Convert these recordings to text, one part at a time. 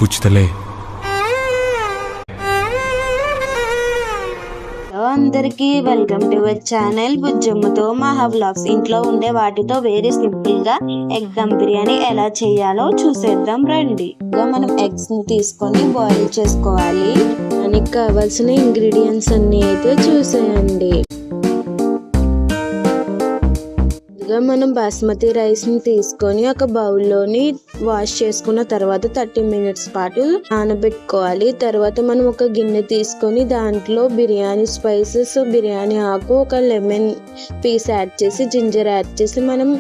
పుచ్చుతలే. అందరికీ welcome to our channel బుజ్జమ్మతో Maha vlogs. ఇంట్లో ఉండే వాటితో వెరీ సింపుల్ గా ఎగ్ దమ్ బిర్యానీ ఎలా చేయాలో చూసేద్దాం రండి. మనం ఎగ్స్ ని తీసుకొని బాయిల్ చేసుకోవాలి. దానికి కావాల్సిన ఇంగ్రీడియంట్స్ అన్ని అయితే చూసేయండి. మనం బాస్మతి రైస్ ని తీసుకొని ఒక బౌల్లోని వాష్ చేసుకున్న తర్వాత 30 మినిట్స్ పాటు నానబెట్టుకోవాలి. తర్వాత మనం ఒక గిన్నె తీసుకొని దాంట్లో బిర్యానీ స్పైసెస్, బిర్యానీ ఆకు, ఒక లెమన్ పీస్ యాడ్ చేసి, జింజర్ యాడ్ చేసి మనం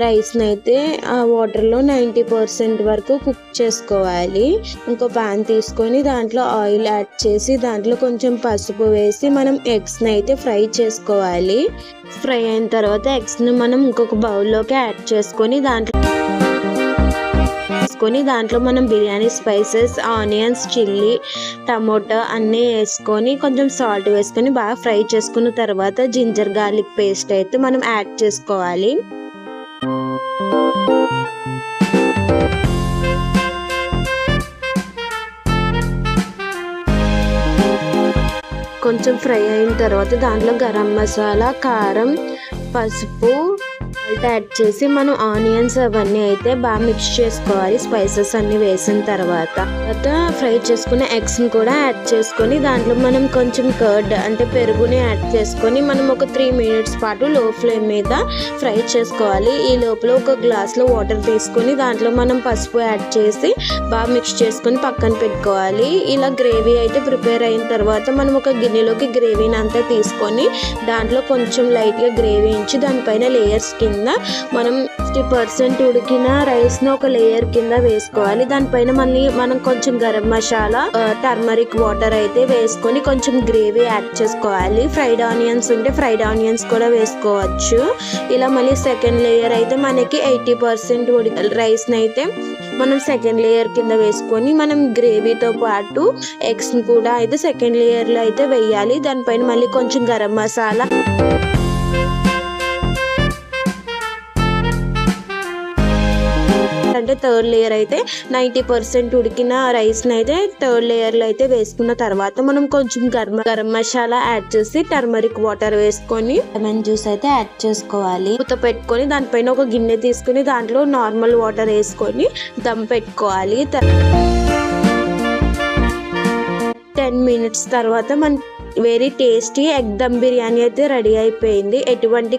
రైస్ని అయితే ఆ వాటర్లో 90% వరకు కుక్ చేసుకోవాలి. ఇంకో పాన్ తీసుకొని దాంట్లో ఆయిల్ యాడ్ చేసి దాంట్లో కొంచెం పసుపు వేసి మనం ఎగ్స్ని అయితే ఫ్రై చేసుకోవాలి. ఫ్రై అయిన తర్వాత ఎగ్స్ని మనం ఇంకొక బౌల్లోకి యాడ్ చేసుకొని దాంట్లో మనం biryani spices, onions, chilli, tomato అన్నీ వేసుకొని కొంచెం సాల్ట్ వేసుకొని బాగా ఫ్రై చేసుకున్న తర్వాత జింజర్ గార్లిక్ పేస్ట్ అయితే మనం యాడ్ చేసుకోవాలి. కొంచెం ఫ్రై అయిన తర్వాత దాంట్లో గరం మసాలా, కారం, పసుపు యాడ్ చేసి మనం ఆనియన్స్ అవన్నీ అయితే బాగా మిక్స్ చేసుకోవాలి. స్పైసెస్ అన్ని వేసిన తర్వాత ఫ్రై చేసుకున్న ఎగ్స్ ని కూడా యాడ్ చేసుకొని దాంట్లో మనం కొంచెం కర్డ్ అంటే పెరుగుని యాడ్ చేసుకొని మనం ఒక 3 మినిట్స్ పాటు లో ఫ్లేమ్ మీద ఫ్రై చేసుకోవాలి. ఈ లోపల ఒక గ్లాస్ లో వాటర్ తీసుకొని దాంట్లో మనం పసుపు యాడ్ చేసి బాగా మిక్స్ చేసుకొని పక్కన పెట్టుకోవాలి. ఇలా గ్రేవీ అయితే ప్రిపేర్ అయిన తర్వాత మనం ఒక గిన్నెలోకి గ్రేవీని అంతా తీసుకొని దాంట్లో కొంచెం లైట్ గా గ్రేవీ ఉంచి దానిపైన లేయర్స్ కింద మనం 50% ఉడికిన రైస్ ని ఒక లేయర్ కింద వేసుకోవాలి. దానిపైన మనం కొంచెం గరం మసాలా, టర్మరిక్ వాటర్ అయితే వేసుకొని కొంచెం గ్రేవీ యాడ్ చేసుకోవాలి. ఫ్రైడ్ ఆనియన్స్ ఉంటే ఫ్రైడ్ ఆనియన్స్ కూడా వేసుకోవచ్చు. ఇలా మళ్ళీ సెకండ్ లేయర్ అయితే మనకి 80% ఉడికిన రైస్ ని అయితే మనం సెకండ్ లేయర్ కింద వేసుకొని మనం గ్రేవీతో పాటు ఎగ్స్ ని కూడా అయితే సెకండ్ లేయర్ లో అయితే వేయాలి. దానిపైన మళ్ళీ కొంచెం గరం మసాలా, అంటే థర్డ్ లేయర్ అయితే 90% ఉడికిన రైస్ ని అయితే థర్డ్ లేయర్ లో అయితే వేసుకున్న తర్వాత మనం కొంచెం గరం మసాలా యాడ్ చేసి టర్మరిక్ వాటర్ వేసుకొని లెమన్ జ్యూస్ అయితే యాడ్ చేసుకోవాలి. మూత పెట్టుకొని దానిపైన ఒక గిన్నె తీసుకుని దాంట్లో నార్మల్ వాటర్ వేసుకొని దమ్ పెట్టుకోవాలి. 10 మినిట్స్ తర్వాత మన very tasty egg dum biryani అయితే రెడీ అయిపోయింది. ఎటువంటి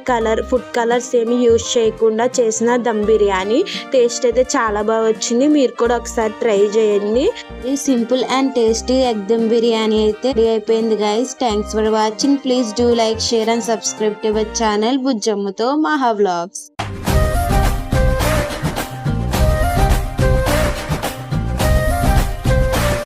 ఫుడ్ కలర్స్ ఏమి యూజ్ చేయకుండా చేసిన దమ్ బిర్యానీ టేస్ట్ అయితే చాలా బాగా వచ్చింది. మీరు కూడా ఒకసారి ట్రై చేయండి. ఈ simple and tasty egg dum biryani అయితే రెడీ అయిపోయింది guys. Thanks for watching. Please do like, share and subscribe to our channel బుజ్జమ్మతో మహా వ్లాగ్స్.